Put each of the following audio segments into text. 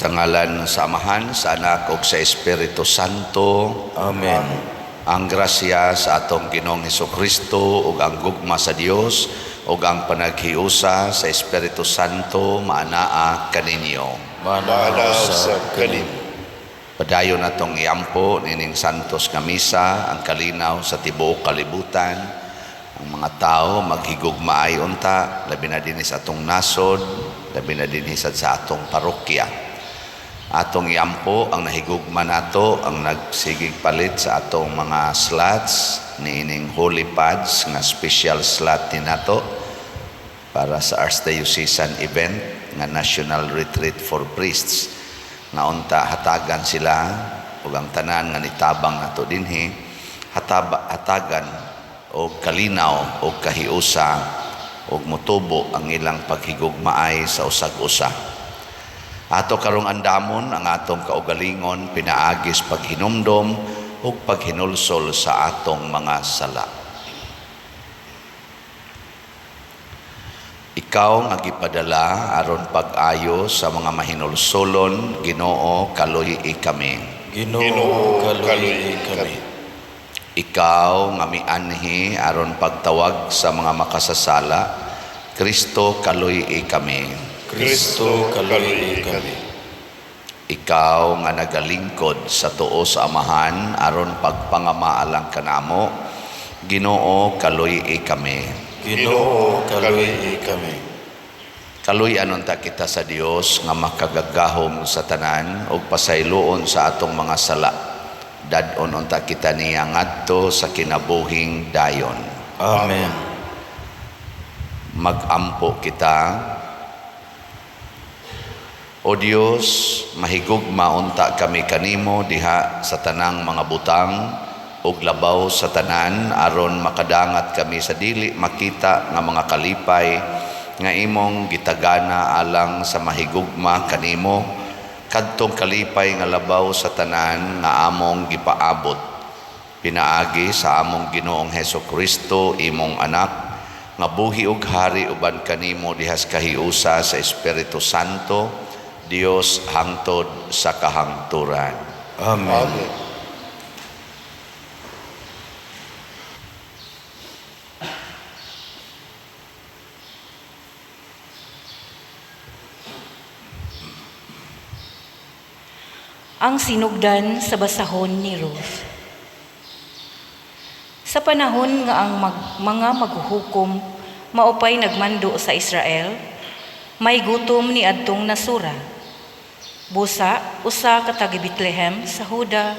Sa ngalan sa Amahan, sa Anak ug sa Espiritu Santo. Amen. Ang grasya sa atong Ginoong Hesukristo ug ang gugma sa Dios ug ang panaghiusa sa Espiritu Santo maanaa kaninyo. Manaw sa kanin. Padayon natong iampo nining santos nga misa ang kalinaw sa tibuok kalibutan. Ang mga tao maghigugmaay unta, labi na dinhi sa atong nasod, labi na dinhi sa atong parokya. Atong iampo ang nahigugma nato ang nagsigig palit sa atong mga slots niining holy pads nga special slot din nato para sa Archdiocesan event nga National Retreat for Priests nga unta hatagan sila ug ang tanan nga nitabang nato dinhi hatagan og kalinaw og kahiusa ug motubo ang ilang paghigugmaay sa usag-usa. Ato karong andamon ang atong kaugalingon pinaagis paghinumdom ug paghinulsol sa atong mga sala. Ikaw nga gipadala aron pag-ayo sa mga mahinulsolon, Ginoo kaluhi kami. Ginoo kaluhi kami. Ikaw nga mianhi aron pagtawag sa mga makasasala, Kristo kaluhi kami. Kristo kaluhi kami. Ikaw nga nagalingkod sa tuo sa Amahan aron pagpangamaalang kanamo, Ginoo kaluhi kami. Ginoo kaluhi kami. Kaluy anon ta kita sa Dios nga makagagahom sa tanan ug pasayloon sa atong mga sala. Dadon unta kita niya ngadto sa kinabuhing dayon. Amen. Magampo kita. O Dios, mahigugma unta kami kanimo diha sa tanang mga butang ug labaw sa tanan aron makadangat kami sa dili makita nga mga kalipay nga imong gitagana alang sa mahigugma kanimo kadtong kalipay nga labaw sa tanan nga among gipaabot pinaagi sa among Ginoong Hesukristo imong anak nga buhi ug hari uban kanimo dihas kahiusa sa Espiritu Santo Dios hangtod sa kahangturan. Amen. Ang sinugdan sa basahon ni Ruth. Sa panahon nga ang mga maghuhukom maupay nagmando sa Israel, may gutom ni adtong nasura. Busa, usa ka taga Bethlehem sa Huda,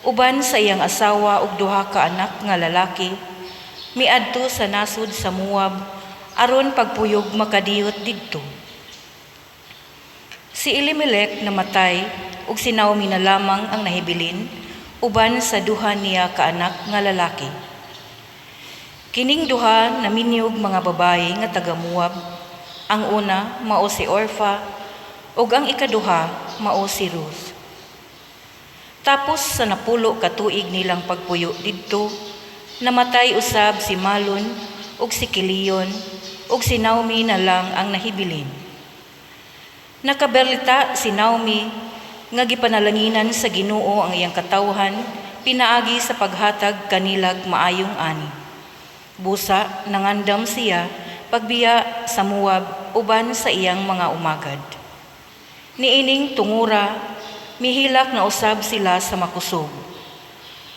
uban sa iyang asawa ug duha ka anak nga lalaki, miadto sa nasud sa Moab aron pagpuyog makadiyot didto. Si Elimelech namatay ug si Naomi na lamang ang nahibilin uban sa duha niya ka anak nga lalaki. Kining duha naminyog mga babaye nga taga Moab. Ang una mao si Orpha ug ang ikaduha mao si Ruth. Tapos sa napulo ka tuig nilang pagpuyo didto, namatay usab si Malon ug si Kilion ug si Naomi na lang ang nahibilin. Nakaberlita si Naomi nga gipanalanginan sa Ginoo ang iyang katawhan pinaagi sa paghatag kanilag maayong ani. Busa nangandam siya pagbiya sa Moab uban sa iyang mga umagad. Niining tungura, mihilak na usab sila sa makusog.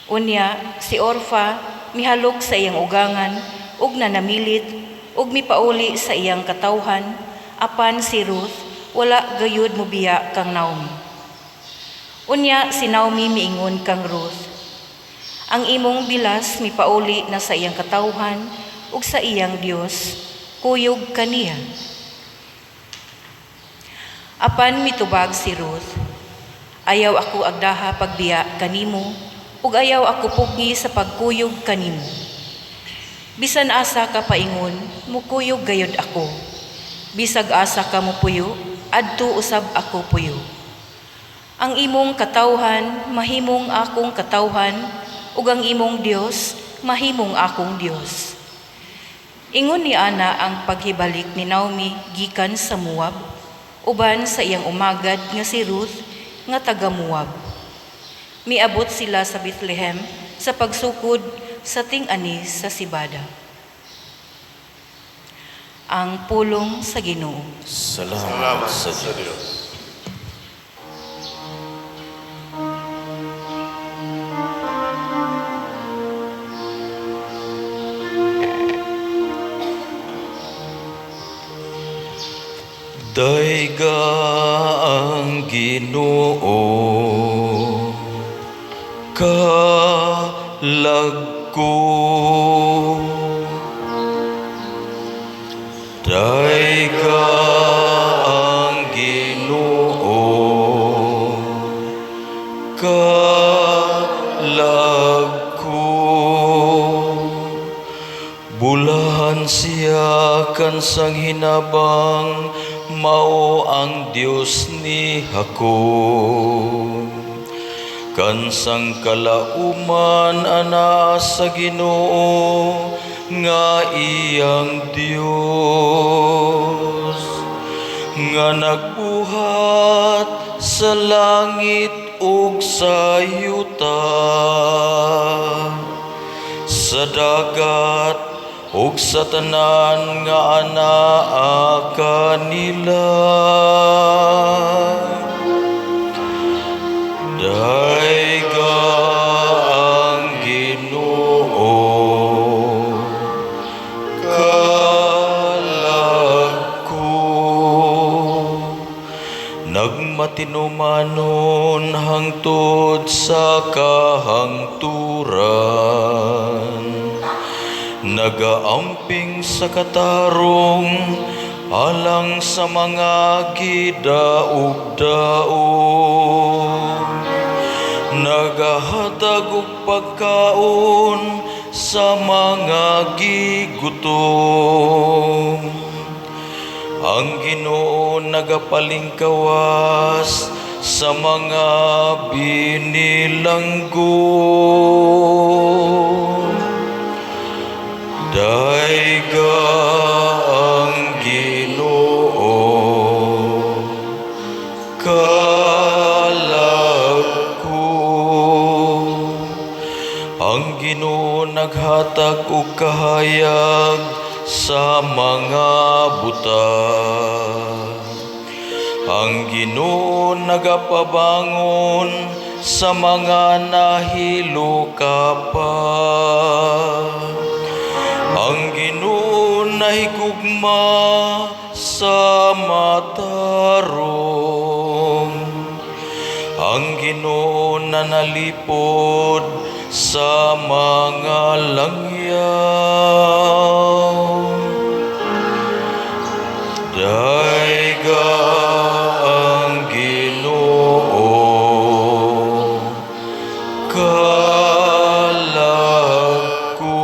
Unya, si Orpha mihalok sa iyang ugangan ug nanamilit ug mipauli sa iyang katawhan, apan si Ruth wala gayud mobiya kang Naomi. Unya, si Naomi miingon kang Ruth, ang imong bilas mipauli na sa iyang katawhan ug sa iyang Dios, kuyog kaniya. Apan mitubag si Ruth, ayaw ako agdaha pagbiya kanimo, ug ayaw ako pugi sa pagkuyog kanimo. Bisan asa ka paingon, mukuyog gayod ako. Bisag asa ka mupuyo, adto usab ako puyo. Ang imong katawhan, mahimong akong katawhan, ug ang imong Dios, mahimong akong Dios. Ingon ni Ana ang paghibalik ni Naomi gikan sa Moab, uban sa iyang umagad nga si Ruth nga taga Moab. Miabot sila sa Bethlehem sa pagsukod sa ting-ani sa sibada. Ang pulong sa Ginoo. Salamat sa Diyos. Daiga ang Ginoo kalag ko, daiga ang Ginoo kalag ko, bulahan siya kan sang hinabang mao ang Dios ni Jacob. Kansang kalauman ana sa Ginoo nga iyang Dios, nga nagbuhat sa langit ug sa yuta, sa dagat ug sa tanan nga anaa kanila. Daiga ang Ginoo kalag ko, nagmatinumanon hangtod sa kahangturan, nagaamping sa katarong alang sa mga gidaog-daog, nagahatag og pagkaon sa mga gigutom. Ang Ginoo nagapalingkawas sa mga binilanggo. Daiga ang Ginoo kalag ko, ang Ginoo naghatag og kahayag sa mga buta, ang Ginoo nagapabangon sa mga nahilo ka pa, ang Ginoo nahigugma sa matarong, ang Ginoo nanalipod sa mga langyaw. Daiga ang Ginoo kalag ko.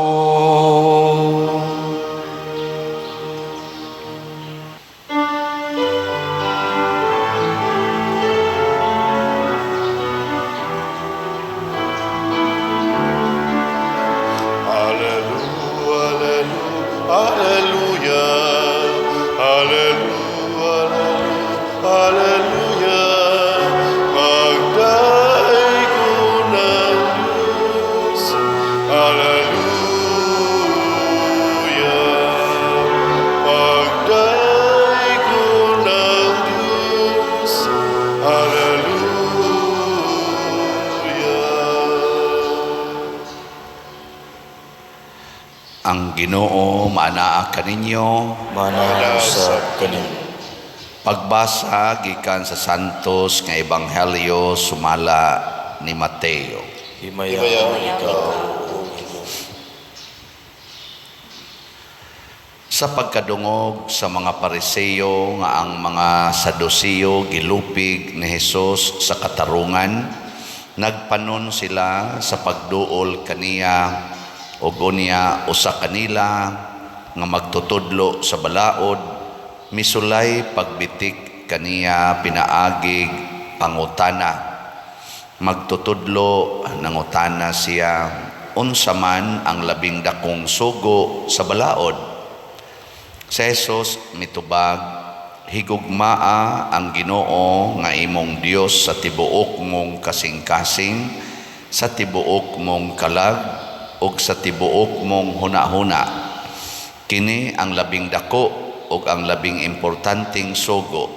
Ang Ginoo maanaa kaninyo. Manalo sa kanin. Pagbasa gikan sa Santos nga Ebanghelyo sumala ni Mateo. Himayaw ikaw. Sa pagkadungog sa mga Pariseo nga ang mga Sadusiyo gilupig ni Hesus sa katarungan, nagpanon sila sa pagduol kaniya ug unya usa kanila nga magtutudlo sa balaod, misulay pagbitik kaniya pinaagig pangutana. Magtutudlo nangutana siya, unsa man ang labing dakong sugo sa balaod? Si Jesus mitubag, higugmaa ang Ginoo nga imong Dios sa tibuok mong kasing-kasing, sa tibuok mong kalag, ug sa tibuok mong hunahuna. Kini ang labing dako ug ang labing importanteng sugo.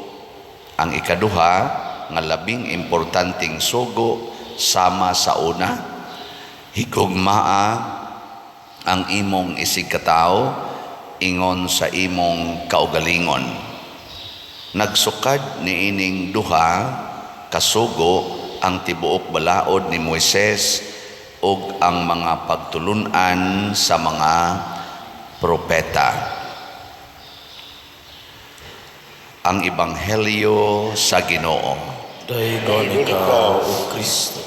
Ang ikaduha nga labing importanteng sugo sama sa una, higugmaa ang imong isigkatao ingon sa imong kaugalingon. Nagsukad niining duha kasugo ang tibuok balaod ni Moises ug ang mga pagtulunan sa mga propeta. Ang Ebanghelyo sa Ginoo. Dayon ikaw, O Kristo.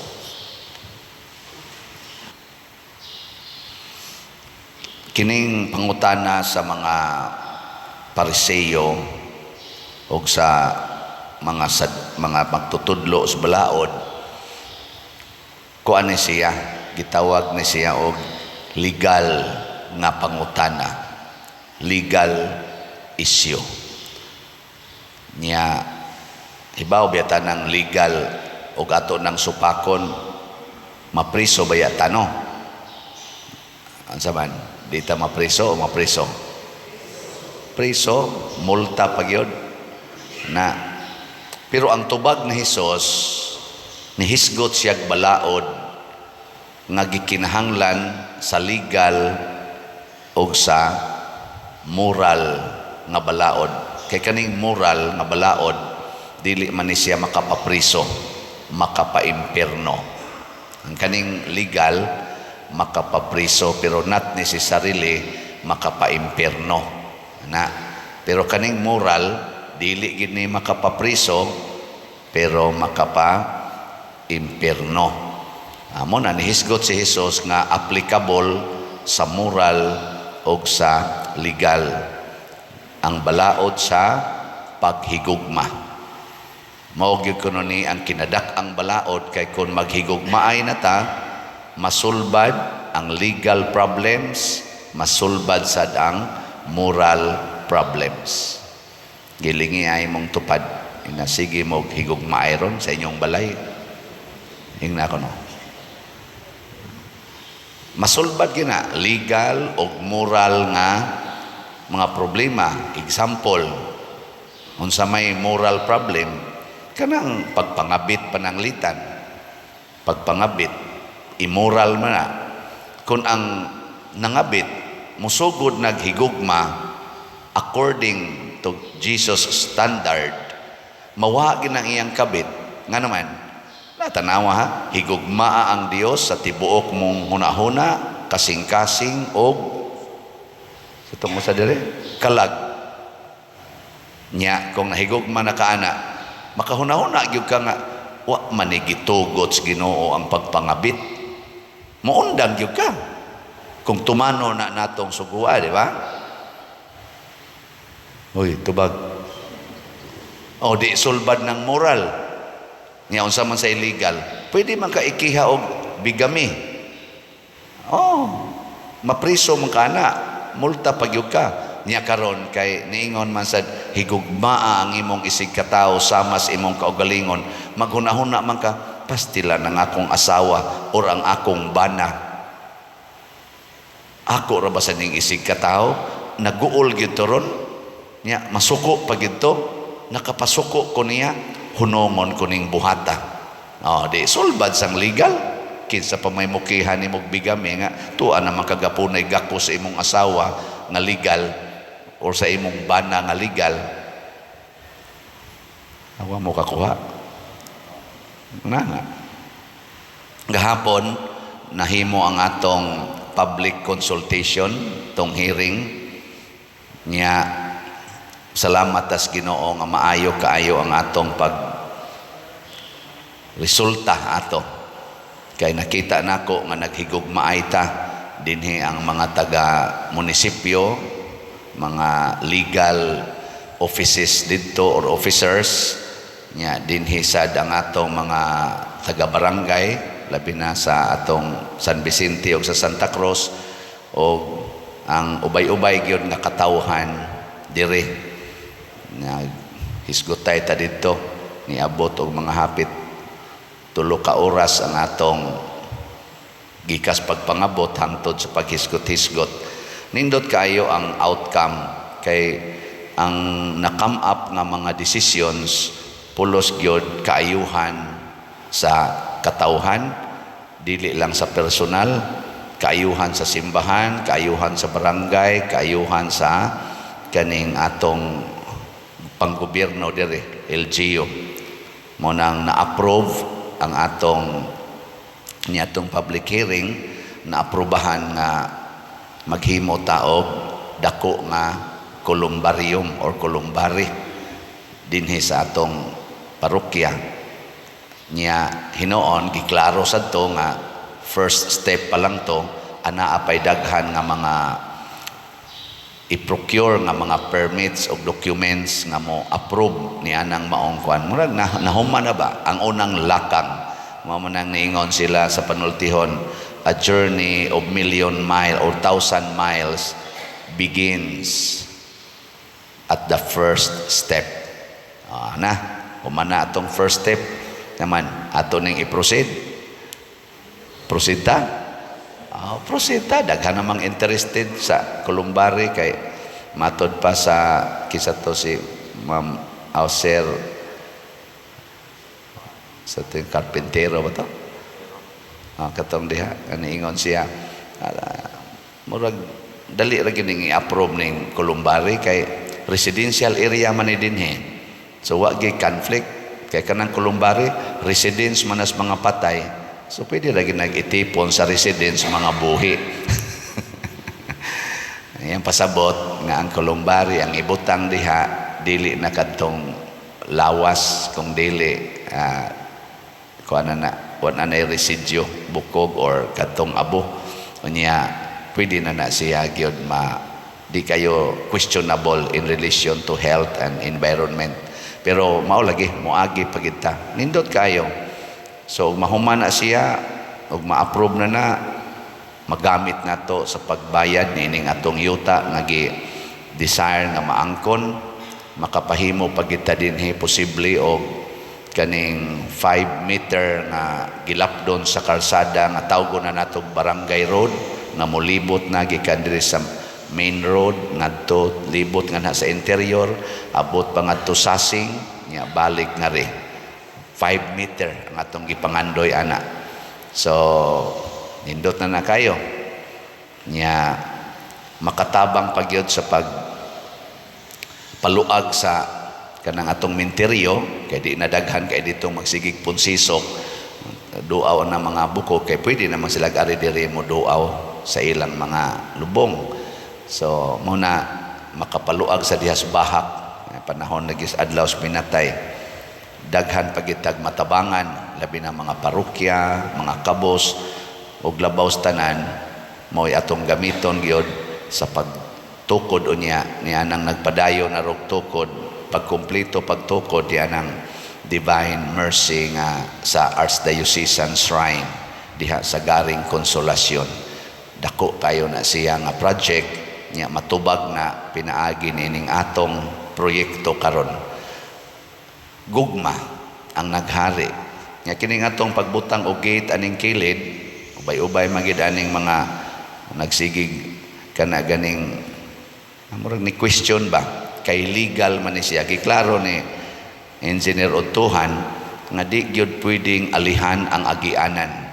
Kining pangutana sa mga Pariseyo o sa mga magtutudlo sa balaod, kuan ni siya, gitawag ni siya og legal nga pangutana, legal issue. Niya, hibaw biyata ng legal o ato ng supakon, mapriso ba yata, no? Ansa man? Dita mapriso o mapriso? Priso, multa pagyod na. Pero ang tubag ni Hesus, nihisgot siyag balaod nga gikinahanglan sa legal o sa moral nga balaod. Kay kaning moral nga balaod, dili man ni siya makapapriso, makapaimpierno. Ang kaning legal, makapapriso, pero not necessarily makapaimpierno na. Pero kaning moral, dili gid ni makapapriso, pero makapaimpierno. Amo na nihisgot si Jesus nga applicable sa moral o sa legal ang balaod sa paghigugma. Mao gyud kuno ni ang kinadak ang balaod, kay kun maghigugmaay na ta, masulbad ang legal problems, masulbad sad ang moral problems. Gilingi ay mong tupad, inasige mo higugmaay ron sa inyong balay. Ingna ko no. Masulbad gina legal o moral nga mga problema. Example, unsa may moral problem, kanang pagpangabit pananglitan. Pagpangabit, immoral man na. Kung ang nangabit, musugod naghigugma according to Jesus standard, mawagin ang iyang kabit. Nga naman, natanawa ha, higugmaa ang Dios sa tibuok mong hunahuna, kasing-kasing o sa mo sa dire, kalag. Nya, kung nahigugma na kaana, makahunahuna gyud ka nga, wa manigitugot sa Ginoo ang pagpangabit. Muundang gyud ka. Kung tumano na natong sugua, di ba? Uy, tubag. O di sulbad ng moral. Nya unsa man sa illegal, pwede man ka ikiha og bigami. Mapriso man kana, multa pagyud ka. Nya karon kay niingon man sad higugmaa ang imong isig katao sama sa imong kaugalingon, maghunahuna man ka, pastila ng akong asawa or ang akong bana. Ako ra ba sa ning isig katao, naguol gyud ron, nya masuko pa gyud to, nakapasuko ko niya, hunongon ko ning buhata. Di sulbad sang legal. Kinsa pa may mukihan ni mong bigami nga, tuan naman kagapunay gako sa imong asawa nga legal or sa imong bana nga legal. Awa mo kakuha. Nga. Gahapon, nahimo ang atong public consultation, tong hearing niya. Salamat tas Ginoo nga maayo kaayo ang atong resulta ato. Kay nakita nako nga naghigugmaay ta dinhi ang mga taga munisipyo, mga legal offices didto or officers nya dinhi sad ang atong mga taga barangay, labi na sa atong San Vicente o sa Santa Cruz, o ang ubay-ubay gyud nga katawhan dire. hisgotay ta dito, niabot og mga hapit 3 ka oras ang atong gikas pagpangabot hangtod sa paghisgot-hisgot. Nindot kayo ang outcome kay ang na-come up nga mga decisions pulos gyud kaayuhan sa katawhan, dili lang sa personal, kaayuhan sa simbahan, kaayuhan sa barangay, kaayuhan sa kaning atong panggobyerno dire, LGU. Mo nang na-approve ang atong public hearing, na-aprobahan nga maghimo taog dako nga columbarium or columbari dinhi sa atong parokya. Nya hinoon giklaro sad to nga first step pa lang to, ana apay daghan nga mga i-procure nga mga permits o documents nga mo approve ni anang maong kuan. Murag nahuman na ba ang unang lakang, mao man nang niingon sila sa panultihon, a journey of million mile or 1,000 miles begins at the first step. Humana atong first step naman ato ning i-proceed. Proceed ta? Proceed ta. Daghan namang interested sa Columbari kay matod pa sa kisa to si Ma'am Auser sa ting karpentero ba to? Katong diha kaniingon siya murag dali ra gyud ning i-approve ning Columbari kay residential area man ni dinhi. So wa gyud conflict kay kanang Columbari residence manas mga patay. So pwede ra gyud nag-itipon sa residence mga buhi. Ayan pasabot nga ang Columbari ang ibutang diha dili na kadtong lawas kung dili kuan na wala na residyo bukog or kadtong abo unya pwede na siya gyud di kayo questionable in relation to health and environment. Pero mao lagi moagi pagita nindot kayo. So mahuman na siya ug ma-approve na magamit nato sa pagbayad nining atong yuta nga gi-desire nga maangkon, makapahimo pagita dinhi posible og kaning 5 meter nga gilapdon sa kalsada nga tawgon na nato barangay road nga molibot na gikan diri sa main road ngadto libot nga na sa interior abot pa ngadto Sasing nya balik nga ri 5 meter ang atong gipangandoy ana. So nindot na kayo nya makatabang pagyud sa pag paluag sa kanang atong minteryo kay di nadaghan kay ditong magsigig punsisok duaw na mga buko kay pwede naman sila ari diri mo duaw sa ilang mga lubong. So muna makapaluag sa dihas bahak panahon nagis adlaw sa pinatay daghan pagitag matabangan labi na mga parokya, mga kabos ug labaw sa tanan mo'y atong gamiton gyud sa pagtukod unya ni anang nagpadayon na rog tukod pagkumpleto pagtukod di anang Divine Mercy nga sa Archdiocesan Shrine diha sa Garing Konsolasyon. Dako kayo na siya nga project nya matubag na pinaagi nining atong proyekto karon. Gugma ang naghari nya kining atong pagbutang og gate aning kilid ubay-ubay magid aning mga nagsigig kana ganing murag ni question ba kay legal man ni siya giklaro ni Engineer Otuhan nga di gyud pwedeng alihan ang agianan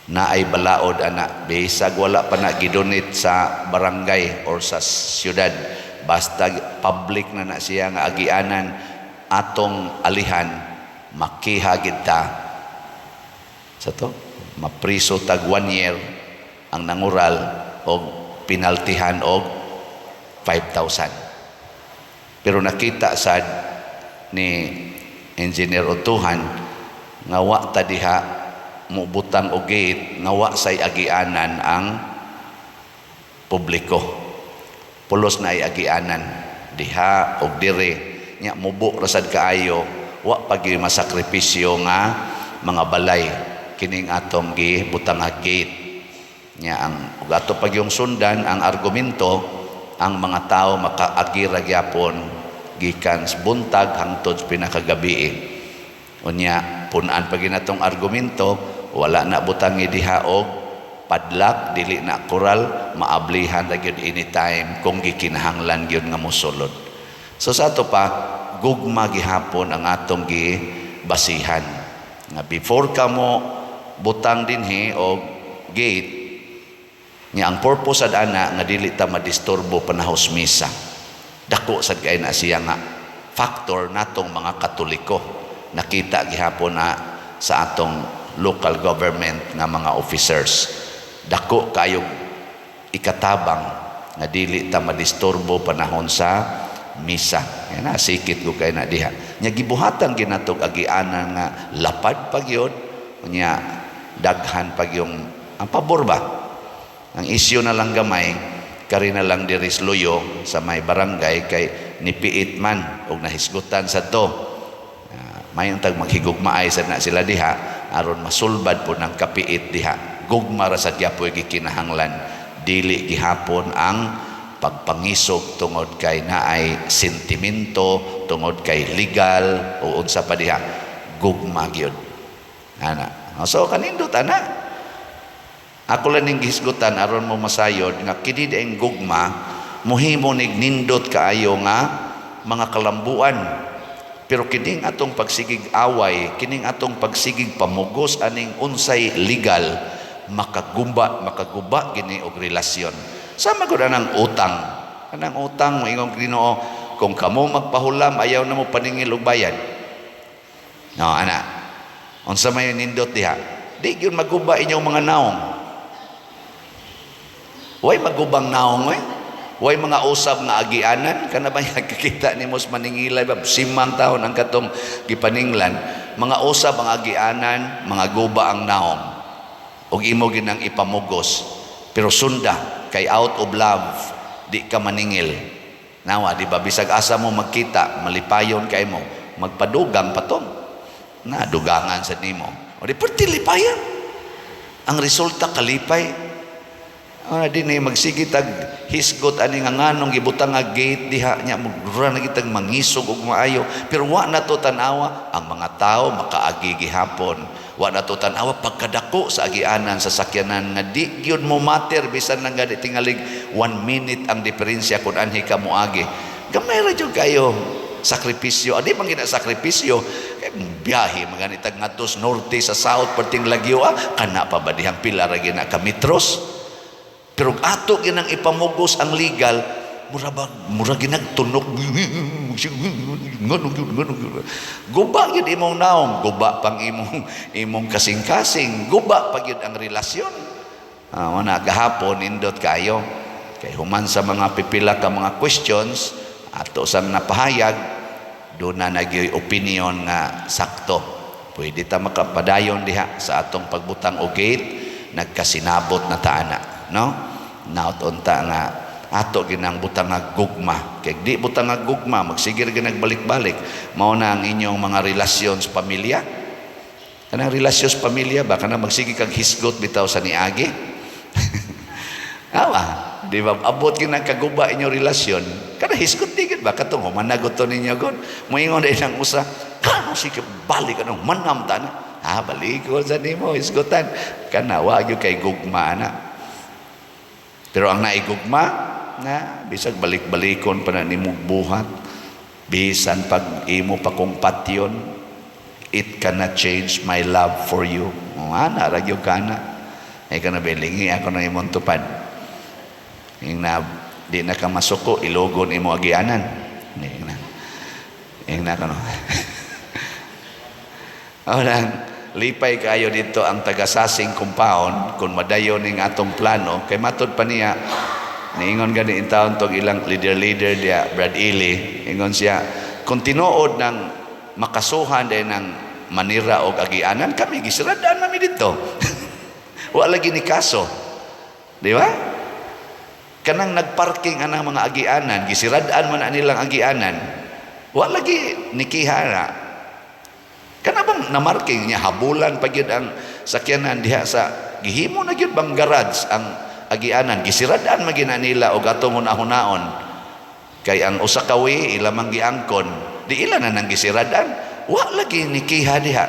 na ay balaod ana bisag wala pa na gidonate sa barangay or sa syudad basta public na siya nga agianan atong alihan makihagid ta sa to mapriso tag 1 year ang nangural og pinaltihan og 5,000. Pero nakita sad ni Engineer Otuhan nga wa ta diha mubutang og gate nga wa say agianan ang publiko. Pulos na ay agianan diha og dire nya mubo rasad kaayo wa pagi masakripisyo nga mga balay kining atong gibutang nga gate nya ang ug ato pag yung sundan ang argumento ang mga tao makaagira gyapon gikan sa buntag hangtod sa pinakagabi. Unya punan pa ginatong argumento, wala na butangi diha og padlak, dili na koral, maablihan ra gyud anytime kung gikinahanglan gyud nga mosulod. So sa ato pa, gugma gihapon ang atong gibasihan. Nga before ka mo butang dinhi og gate, nga ang purpose ad ana nga dili ta madisturbo panahos misa. Dako sad kay na siya nga factor natong mga Katoliko. Nakita gihapon na sa atong local government nga mga officers. Dako kayong ikatabang nga dili ta madisturbo panahon sa misa. Yan na, sikit ko kay na diha. Nya gibuhatan ginatog agianan nga lapad pagyod, nya daghan pagyong ang pabor ba. Ang isyu na lang gamay, kari na lang diris luyo sa may barangay kay nipiit man og nahisgutan sa to. May tag maghigugmaay sad na sila diha aron masulbad po ng kapiit diha. Gugma ra sad gyapoy gikinahanglan, dili gihapon ang pagpangisog tungod kay naay sentimento, tungod kay legal o unsa pa diha. Gugma gyud. Ana. So kanindot ana. Ako lang ning gisgutan aron mo masayod nga kini daing gugma muhimo nig nindot kaayo nga mga kalambuan. Pero kining atong pagsigig away, kining atong pagsigig pamugos aning unsay legal, makaguba gini og relasyon. Sama gud anang utang. Anang utang moingon Ginoo, kung kamo magpahulam ayaw na mo paningil og bayad. No, ana. Unsa may nindot diha? Di gyud maguba inyong mga naong. Way magubang naong way mga usab nga agianan kana ba kakita nimo sa maningilay ba simang taon ang katong gipaninglan, mga usab ang agianan, mga guba ang naong ug imo ginang ipamugos, pero sunda kay out of love di ka maningil. Nawa di ba bisag asa mo magkita malipayon kay mo magpadugang patong na dugangan sa nimo o di perti lipayan ang resulta kalipay. Dinay magsigit ag hisgot ani nga nganong gibutang nga gate diha nya mura na kitag mangisog og maayo, pero wa na to tan-awa ang mga tao makaagi gihapon. Wa na to tan-awa pagkadako sa agianan sa sakyanan nga di gyud mo matter bisan lang gani tingalig 1 minute ang diferensya kun anhi ka moagi. Gamay ra jud kayo sakripisyo. Adi man gina sakripisyo kay biyahe maganitag ngadto sa norte sa south perting Lagyo kana pa ba dihang pila ra gina ka metros. Pero ato ginang ipamugos ang legal, mura ginagtunok. Guba yun imong naong, guba pang imong kasing-kasing, guba pag yun ang relasyon. Wana gahapon indot kayo. Kay human sa mga pipila ka mga questions, ato sang napahayag, doon na nagyoy opinion nga sakto. Pwede ta makapadayon diha sa atong pagbutang o gate, nagkasinabot na taana. No? Nautunta nga ato ginang butang nga gugma. Kaya di butang nga gugma, magsigir ginagbalik-balik. Mao na ang inyong mga relasyon sa pamilya. Kanang relasyon sa pamilya ba? Kanang magsigi kang hisgot bitaw sa niagi. Awa, di ba? Abot ginang kaguba inyong relasyon. Kanang hisgot tigit ba? Katong humanagot to ninyo gon. Moingon din ang usa, kano si balik anong manam ta na. Balik ko sa nimo, hisgotan. Kana, wag yung kay gugma na. Pero ang naigugma na bisag balik-balikon pa na nimong buhat, bisan pag imo pa kong patyon, it cannot change my love for you. Ana ragyo kana ay kana belingi ako na imong tupad ing na di na ka masuko ilogon imo agianan ing na kano. Orang lipay kayo dito ang taga-Sasing compound kung madayon ning atong plano kay matod pa niya niingon gani in taon tong ilang leader dia Brad Ely ingon siya kung tinuod ng makasuhan din ng manira og agianan kami gisradaan nami dito. Wa lagi ni kaso, di ba? Kanang nagparking anang mga agianan gisiradaan man nilang agianan wa lagi nikihara. Kana bang namarking niya habulan pa gyud ang sakyanan diha sa gihimo na gyud bang garage ang agianan gisiradaan magina nila og atong hunahon Kay ang usa ka way ila man giangkon, di ila na nang gisiradan. Wa lagi nikiha diha.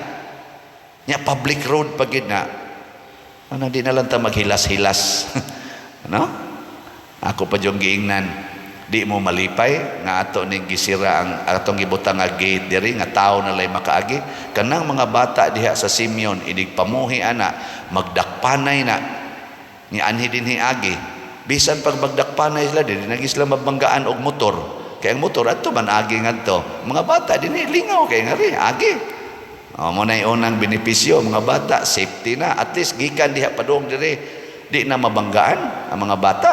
Nya public road pagid na. Ano di na lang ta maghilas-hilas. Ano? Ako pa yung giingnan, di mo malipay nga ato ning gisira ang atong gibutang nga gate diri nga tao na lay makaagi. Kanang mga bata diha sa Simeon inig pamuhi ana, magdakpanay na ni anhi dinhi agi. Bisan pag magdakpanay sila din nagis sila mabanggaan og motor. Kay ang motor adto man agi ngadto. Mga bata dinhi lingaw kay ngari agi. Mo na unang benepisyo mga bata, safety na. At least gikan diha padung diri, di na mabanggaan ang mga bata.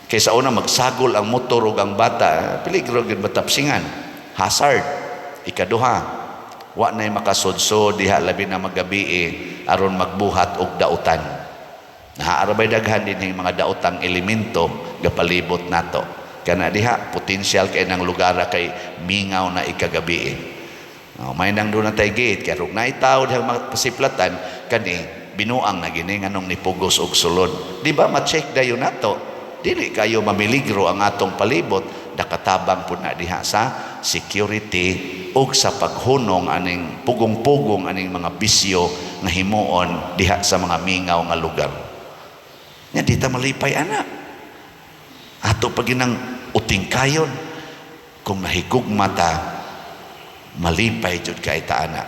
Kaysa una magsagol ang motor ug ang bata, peligro gid matapsingan. Hazard. Ikaduha, wa nay makasodsod diha labi na magabi aron magbuhat og dautan. Nahaarabay daghan din yung mga daotang elemento gapalibot nato. Kana diha potensyal kay nang lugar kay mingaw na ikagabi. May nang doon na tayo gate kaya rug naitaw dihang pasiplatan kani binuang na gini nganong nipugos og sulod. Di ba ma-check dayon nato? Dili kayo mamiligro ang atong palibot, nakatabang pud na diha sa security ug sa paghunong aning pugong-pugong aning mga bisyo nga himuon diha sa mga mingaw nga lugar. Nya di ta malipay ana. Ato pa ginang utingkayon kung nahigugma ta malipay jud kay ta ana.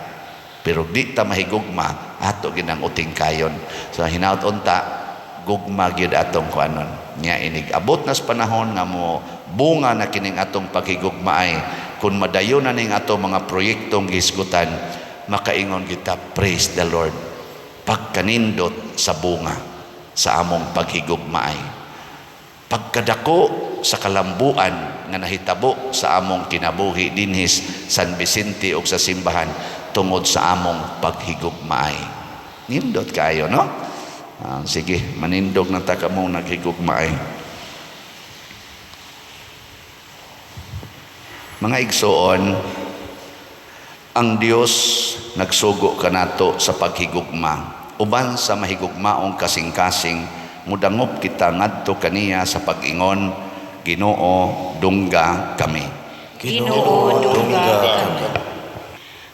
Pero di ta mahigugma ato ginang utingkayon. So hinaut unta gugma gyud atong kuanon. Nya inig abot nas panahon nga mo bunga na kining atong paghigugmaay kun madayon na ning atong mga proyektong gisgutan makaingon kita praise the Lord pagkanindot sa bunga sa among paghigugmaay. Pagkadako sa kalambuan nga nahitabo sa among kinabuhi dinhis San Vicente o sa simbahan tungod sa among paghigugmaay. Nindot kayo, no? Sige, manindog na ta kamong naghigugmaay. Mga igsoon, ang Dios nagsugo kanato sa paghigugma. Uban sa mahigugmaong kasing-kasing mudangop kita ngadto kaniya sa pag-ingon, Ginoo dungga kami. Ginoo dungga kami.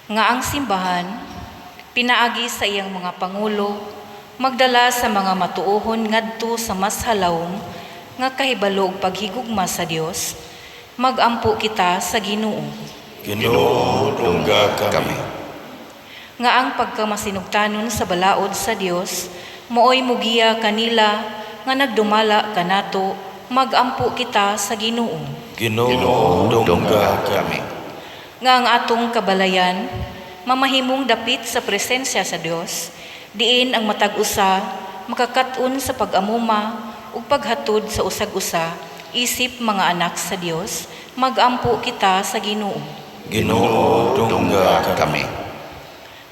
Nga ang simbahan pinaagi sa iyang mga pangulo magdala sa mga matuohon ngadto sa mas halawom nga kahibalo ug paghigugma sa Dios, magampo kita sa Ginoo. Ginoo dungga kami. Nga ang pagkamasinugtanon sa balaod sa Dios mooy mugiya kanila nga nagdumala kanato, magampo kita sa Ginoo. Ginoo dungga kami. Nga ang atong kabalayan mamahimong dapit sa presensya sa Dios, diin ang matag usa makakat-on sa pag-amuma ug paghatod sa usag-usa isip mga anak sa Dios, magampo kita sa Ginoo. Ginoo dungga kami.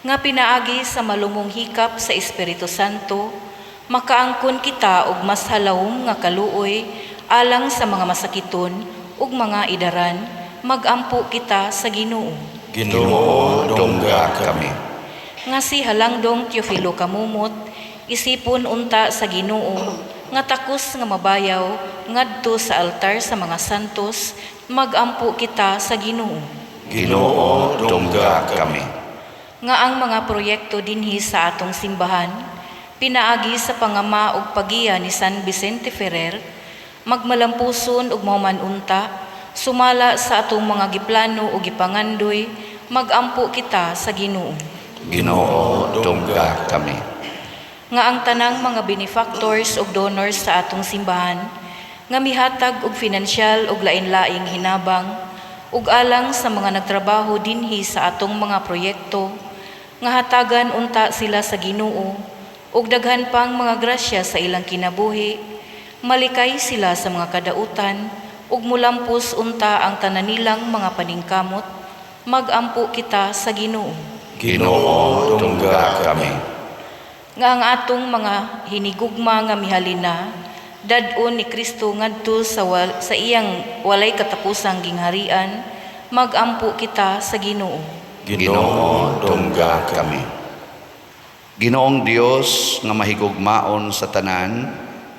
Nga pinaagi sa malumong hikap sa Espiritu Santo, makaangkon kita og mas halawom nga kaluoy alang sa mga masakiton ug mga idaran, magampo kita sa Ginoo. Ginoo dungga kami. Nga si Halangdong Teofilo Kamumot, isipon unta sa Ginoo, nga takos nga mabayaw ngadto sa altar sa mga santos, magampo kita sa Ginoo. Ginoo dungga kami. Nga ang mga proyekto dinhi sa atong simbahan pinaagi sa pangama ug pagiya ni San Vicente Ferrer, magmalampuson ug mahumanunta sumala sa atong mga giplano ug gipangandoy, magampo kita sa Ginoo. Ginoo dungga kami. Nga ang tanang mga benefactors ug donors sa atong simbahan nga mihatag og finansyal ug lain-laing hinabang ug alang sa mga nagtrabaho dinhi sa atong mga proyekto, nga hatagan unta sila sa Ginoo ug daghan pang mga grasya sa ilang kinabuhi, malikay sila sa mga kadautan ug mulampos unta ang tanan nilang mga paningkamot, magampo kita sa Ginoo. Ginoo dungga kami. Nga ang atong mga hinigugma nga mihalina dad-on ni Kristo ngadto sa iyang walay katapusang gingharian, magampo kita sa Ginoo. Ginoo dungga kami. Ginoong Dios nga mahigugmaon sa tanan,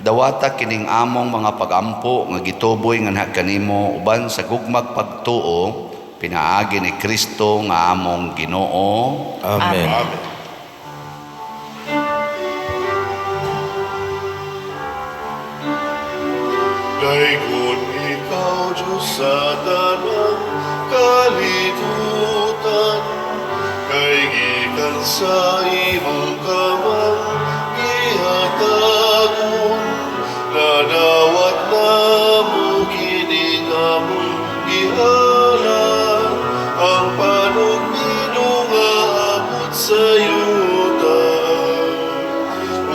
Dawata kining among mga pagampo nga gituboy nga kanimo uban sa gugmag pagtuo pinaagi ni Kristo nga among Ginoo. Amen. Daikon ikaw, Diyos sa tanang kalitutan, kay gikan sa imong kamang ihatagon, nadawat na mo kining among gihalan, ang panugmino nga abot sa yuta,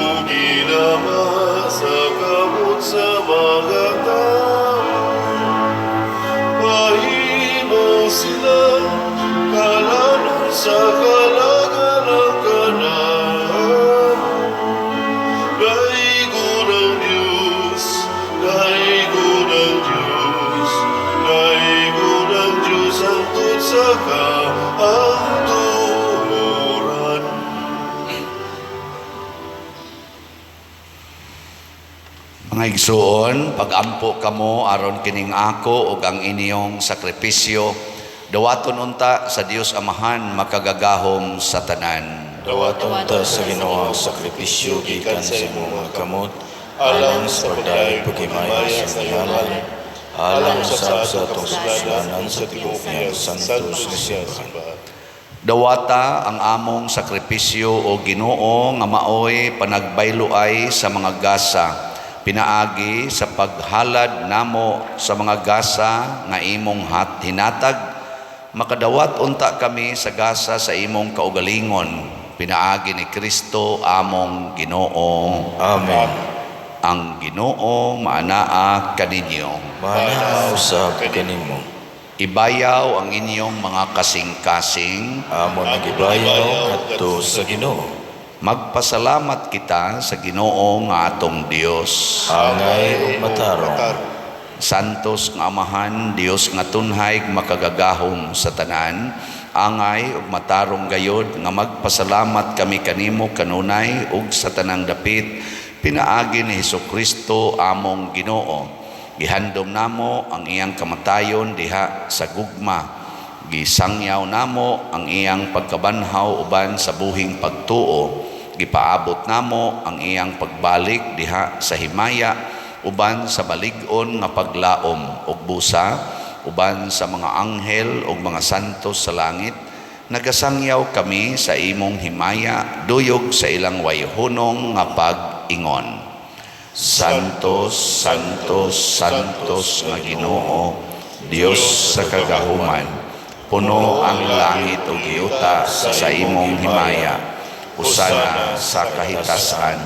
o ginama sa kamot sa mga silang kalanon sa kalagan ng kanan. Daigo ng Diyos, daigo ng Diyos, daigo ng Diyos ang tutsa ka ang turan. Mga igsoon, pagampo kamo aron kining ako ug ang inyong sakripisyo, dawaton unta sa Dios Amahan makagagahom sa tanan. Dawaton ta sa Ginoo ang sakripisyo gikan sa imong mga kamot, alang sa pagdayeg paghimayo sa ngalan, alang sa atong kasalanan sa tibuok nga santos nga simbahan. Dawata ang among sakripisyo o Ginoo nga maoy panagbayloay sa mga gasa, pinaagi sa paghalad namo sa mga gasa nga imong hinatag, makadawat unta kami sa gasa sa imong kaugalingon, pinaagi ni Kristo among Ginoo. Amen. Ang Ginoo maanaa kaninyo. Manaaw sa kanimo. Ibayaw ang inyong mga kasing-kasing. Amon nagibayaw ngadto sa Ginoo. Magpasalamat kita sa Ginoo nga atong Dios. Angay ug matarong. Santos nga Amahan, Dios nga tunhay makagagahom sa tanan, angay ug matarong gayod nga magpasalamat kami kanimo kanunay ug sa tanang dapit pinaagi ni Hesukristo among Ginoo. Gihandom namo ang iyang kamatayon diha sa gugma. Gisangyaw namo ang iyang pagkabanhaw uban sa buhing pagtuo. Gipaabot namo ang iyang pagbalik diha sa himaya uban sa balig-on nga paglaom ug busa uban sa mga anghel ug mga santos sa langit. Nagasangyaw kami sa imong himaya duyog sa ilang wayhunong nga pag-ingon. Santos, Santos, Santos nga Ginoo, Dios sa kagahuman, puno ang langit ug yuta sa imong himaya. Usana sa kahitasan,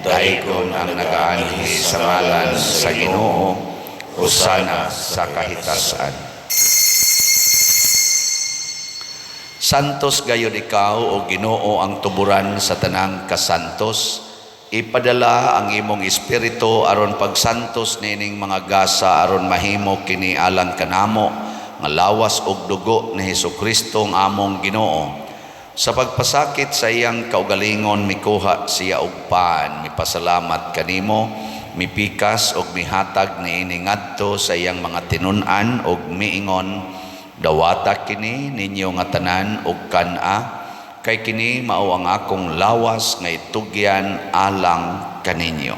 dahigon ang nagaanhi sa ngalan sa Ginoo. Usana sa kahitasan. Santos gayud ikaw o Ginoo ang tuburan sa tanang kasantos. Ipadala ang imong espiritu aron pagsantos nining mga gasa aron mahimo kini alang kanamo nga lawas ug dugo ni Hesukristo ang among Ginoo. Sa pagpasakit sa iyang kaugalingon mikuha siya og paan, mipasalamat kanimo, mipikas og mihatag niini ngadto sa iyang mga tinun-an og miingon, dawata kini ninyo nga tanan og kan-a, kay kini mao ang akong lawas nga itugyan alang kaninyo.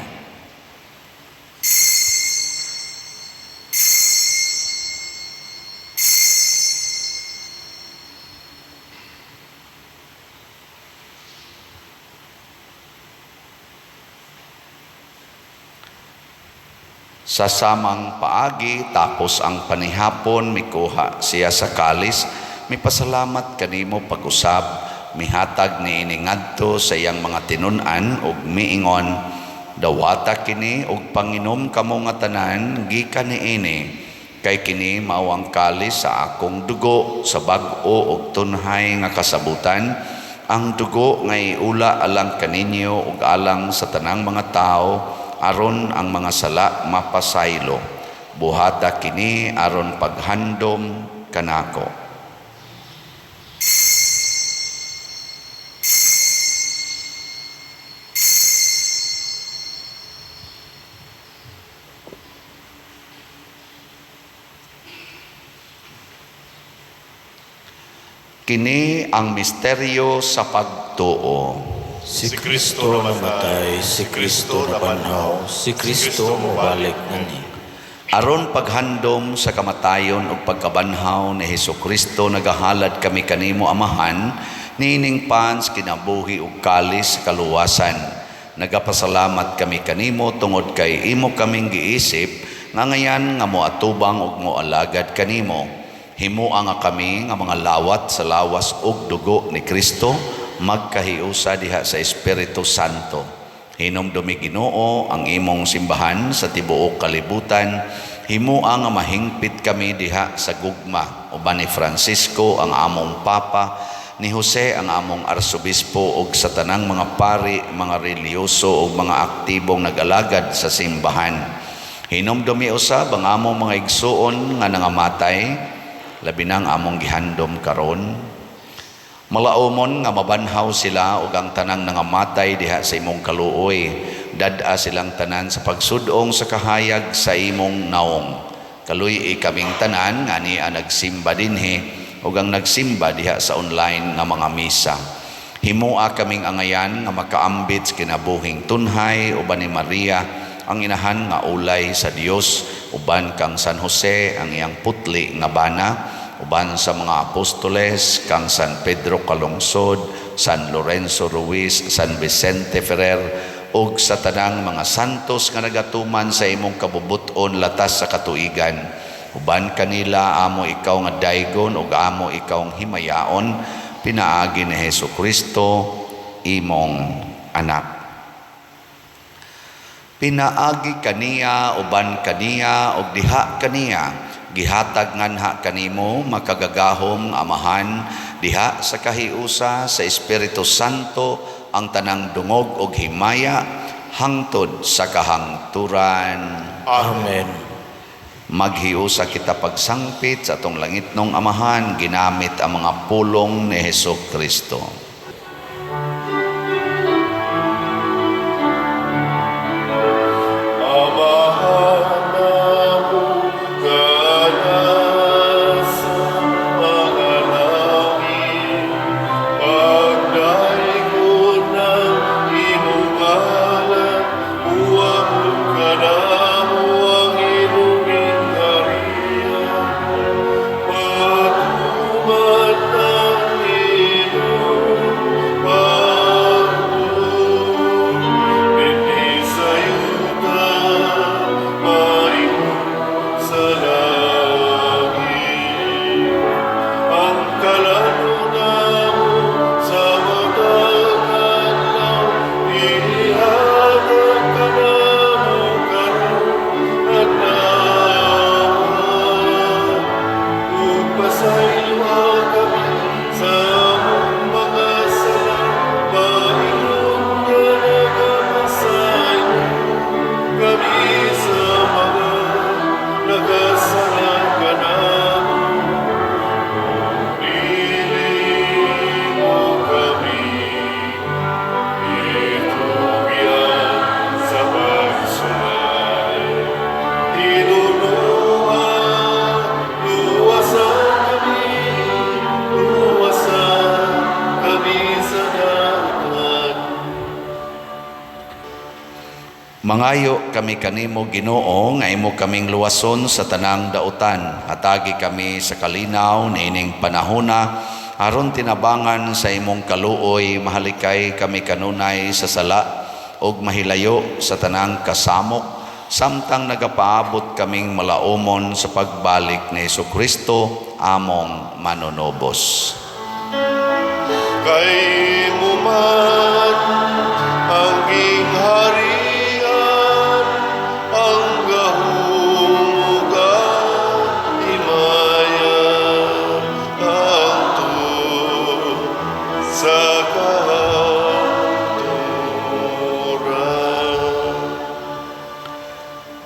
Sa samang paagi tapos ang panihapon mikuha siya sa kalis, mipasalamat kanimo pag-usab, mihatag niini ngadto sa iyang mga tinun-an ug miingon, dawata kini ug panginom kamo nga tanan gikan niini, kay kini mao ang kalis sa akong dugo sa bag-o ug tunhay nga kasabutan, ang dugo nga iula alang kaninyo ug alang sa tanang mga tao, aron ang mga sala mapasaylo. Buhata kini aron paghandom kanako. Kini ang misteryo sa pagtuo. Si Kristo namatay, si Kristo nabanhaw, si Kristo mobalik nini. Aron paghandom sa kamatayon ug pagkabanhaw ni Hesukristo nagahalad kami kanimo Amahan, nining pans kinabuhi ug kalis sa kaluwasan. Nagapasalamat kami kanimo tungod kay imo kaming giisip nga ngayan nga moatubang ug moalagad kanimo. Himua nga kami nga mga lawat sa lawas ug dugo ni Kristo magkahiusa diha sa Espiritu Santo. Hinumdumi Ginoo ang imong simbahan sa tibuok kalibutan. Himua nga mahingpit kami diha sa gugma uban ni Francisco ang among Papa, ni Jose ang among Arsobispo ug sa tanang mga pari, mga reliyoso ug mga aktibong nag-alagad sa simbahan. Hinumdumi usab ang among mga igsuon nga nangamatay, labi nang among gihandom karon. Malaumon nga mabanhaw sila ug ang tanang nangamatay diha sa imong kaluoy. Dad-a silang tanan sa pagsudong sa kahayag sa imong naong. Kaluy kaming tanan nga niya nagsimba dinhi ug ang nagsimba diha sa online nga mga misa. Himua kaming angayan nga makaambit sa kinabuhing tunhay uban ni Maria ang inahan nga ulay sa Dios, uban kang San Jose ang iyang putli nga bana, uban sa mga apostoles kang San Pedro Calungsod, San Lorenzo Ruiz, San Vicente Ferrer ug sa tanang mga santos nga nagatuman sa imong kabubuton latas sa katuigan. Uban kanila amo ikaw nga daygon ug amo ikaw nga himayaon, pinaagi ni Hesukristo imong anak. Pinaagi kaniya uban kaniya ug diha kaniya gihatag nganha kanimo makagagahom Amahan diha sa kahiusa sa Espiritu Santo ang tanang dungog ug himaya hangtod sa kahangturan. Amen. Maghiusa kita pagsangpit sa atong langitnong Amahan ginamit ang mga pulong ni Hesukristo. Mangayo kami kanimo Ginoo nga imo kaming luwason sa tanang dautan. Hatagi kami sa kalinaw niining panahona aron tinabangan sa imong kaluoy mahalikay kami kanunay sa sala ug mahilayo sa tanang kasamok samtang nagapaabot kaming malaumon sa pagbalik ni Hesukristo among manunobos. Kay mo man ang gingharian, ang gahumugan, himayan, hangtod sa kahaturan.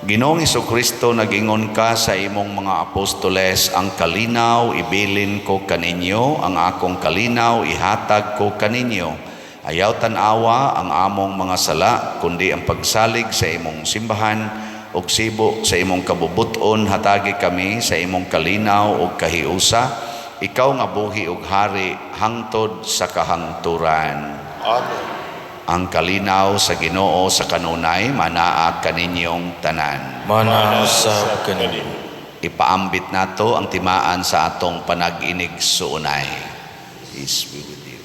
Ginoong Hesukristo, nag-ingon ka sa imong mga apostoles, ang kalinaw ibilin ko kaninyo, ang akong kalinaw ihatag ko kaninyo. Ayaw tanawa ang among mga sala, kundi ang pagsalig sa imong simbahan, ug sibo sa imong kabubuton hatagi kami sa imong kalinaw ug kahiusa, ikaw nga buhi ug hari hangtod sa kahangturan. Amen. Ang kalinaw sa Ginoo sa kanunay manaa kaninyong tanan. Manasab kanimo. Ipaambit nato ang timaan sa atong panag-inig suunay. Peace be with you.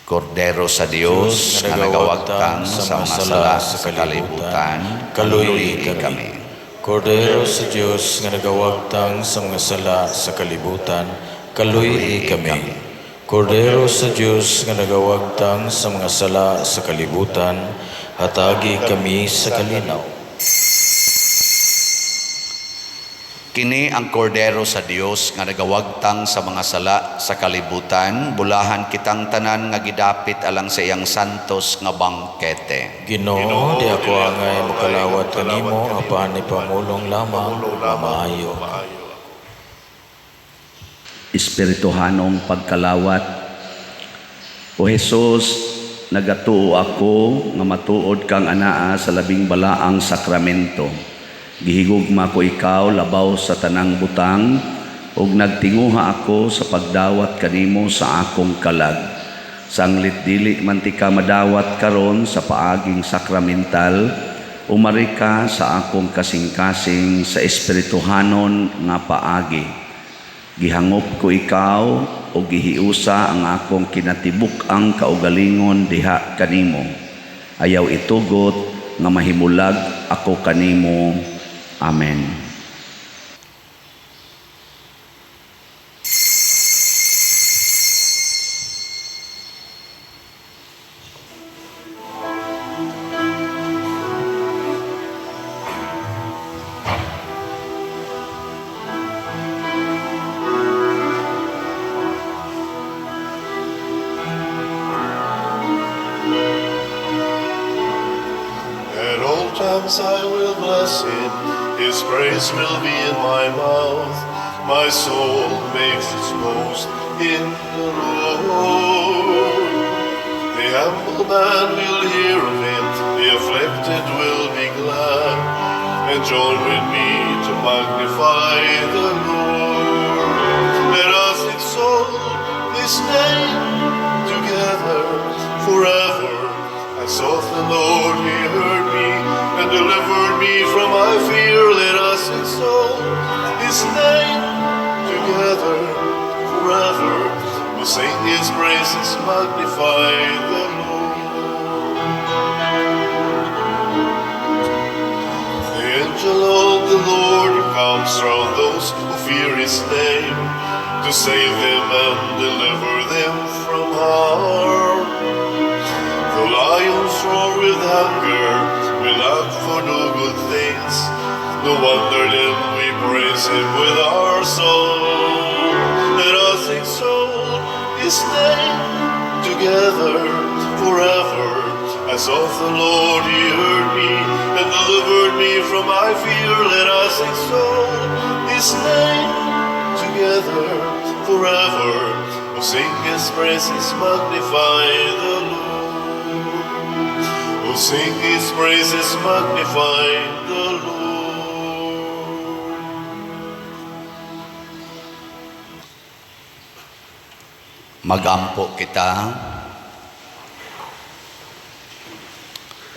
Kordero sa Dios nga nagawagtang sa mga sala sa kalibutan, kaluoy kami. Kordero sa Diyos nga nagawagtang sa mga sala sa kalibutan, kaluoy kami. Kordero sa Diyos nga nagawagtang sa mga sala sa kalibutan, hatagi kami sa kalinaw. Kini ang kordero sa Dios nga nagawagtang sa mga sala sa kalibutan, bulahan kitang tanan nga gidapit alang sa iyang santos nga bangkete. Ginoo, di ako angay makalawat kanimo, apan ni Pangulong lamang maayo. Espirituhanong pagkalawat. O Jesus, nagatuo ako nga matuod kang anaa sa labing balaang sakramento. Gihigugma ko ikaw labaw sa tanang butang ug nagtinguha ako sa pagdawat kanimo sa akong kalag. Sanglit dili man ti ka madawat karon sa paaging sakramental, umari ka sa akong kasing-kasing sa espirituhanon nga paagi. Gihangop ko ikaw o gihiusa ang akong kinatibuk-ang kaugalingon diha kanimo. Ayaw itugot nga mahimulag ako kanimo. Amen. At all times I will bless him, his praise will be in my mouth. My soul makes its boast in the Lord. The humble man will hear of him, the afflicted will be glad, and join with me to magnify the Lord. Let us exalt his name together forever. I sought the Lord, he heard me, and delivered me from my fear. Let us exalt his name together forever. We'll sing his praises, magnify the Lord. The angel of the Lord comes round those who fear his name, to save them and deliver them from harm. The lions roar with hunger, we lack for no good things. No wonder then we praise him with our song. Let us exalt his name together forever. I sought the Lord, he heard me, and delivered me from my fear. Let us exalt his name together forever. Oh, sing his praises, magnify the Lord. Oh, sing his praises, magnify the Lord. Magampo kita.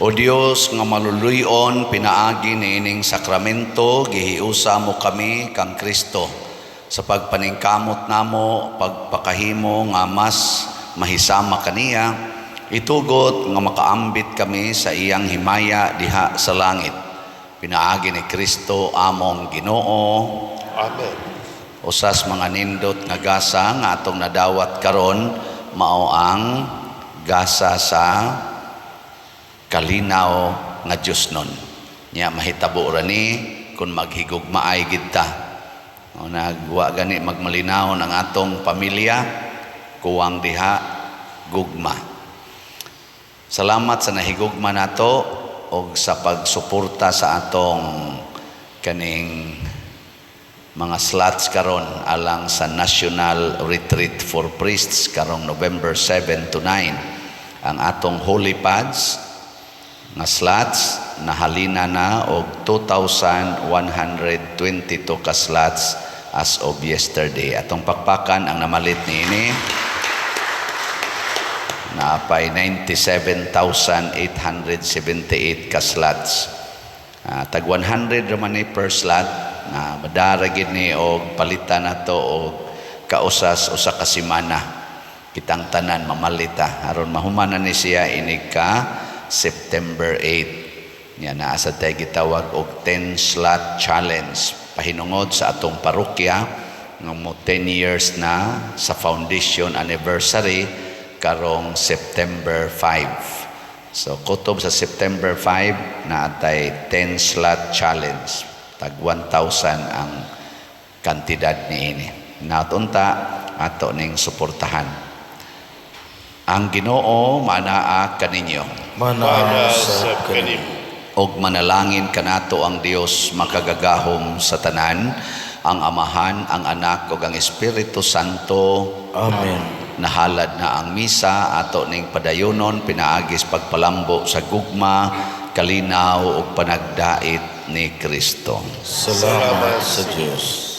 O Dios nga maluluyon pinaagi niining sakramento, gihiusa mo kami kang Kristo sa pagpaningkamot namo, pagpakahimo nga mas mahisama kaniya, itugot nga makaambit kami sa iyang himaya diha sa langit. Pinaagi ni Kristo among Ginoo. Amen. Usas mga nindot nga gasa nga atong nadawat karon mao ang gasa sa kalinaw nga Dios nun. Nya mahitabo ra ni kun maghigugmaay gid ta. Nagwa gani magmalinaw ang atong pamilya kuwang diha gugma. Salamat sa nahigugma nato og sa pagsuporta sa atong kaning mga slots karon alang sa National Retreat for Priests karong November 7 to 9. Ang atong holy pads nga slots nahalina na og 2,122 ka slots as of yesterday. Atong pakpakan ang namalit niini. Naapay 97,878 ka slots. Tag 100 raman ni per slot na madaragid ni og palitan nato og kausas usa ka semana. Kitang tanan mamalita aron mahumanan ni siya inig ka September 8. Nya naa sa tay gitawag og 10 slot challenge pahinungod sa atong parokya nga mo 10 years na sa foundation anniversary karong September 5. So kutob sa September 5 na atay 10 slot challenge. Tag 1,000 ang kantidad niini. Natunta ato ning suportahan. Ang Ginoo manaa kaninyo. Manasap kanimo. Og manalangin kanato ang Dios makagagahom sa tanan, ang Amahan, ang Anak ug ang Espiritu Santo. Amen. Nahalad na ang misa ato ning padayonon pinaagis pagpalambo sa gugma, kalinaw ug panagdait ni Kristo. Salamat sa Diyos.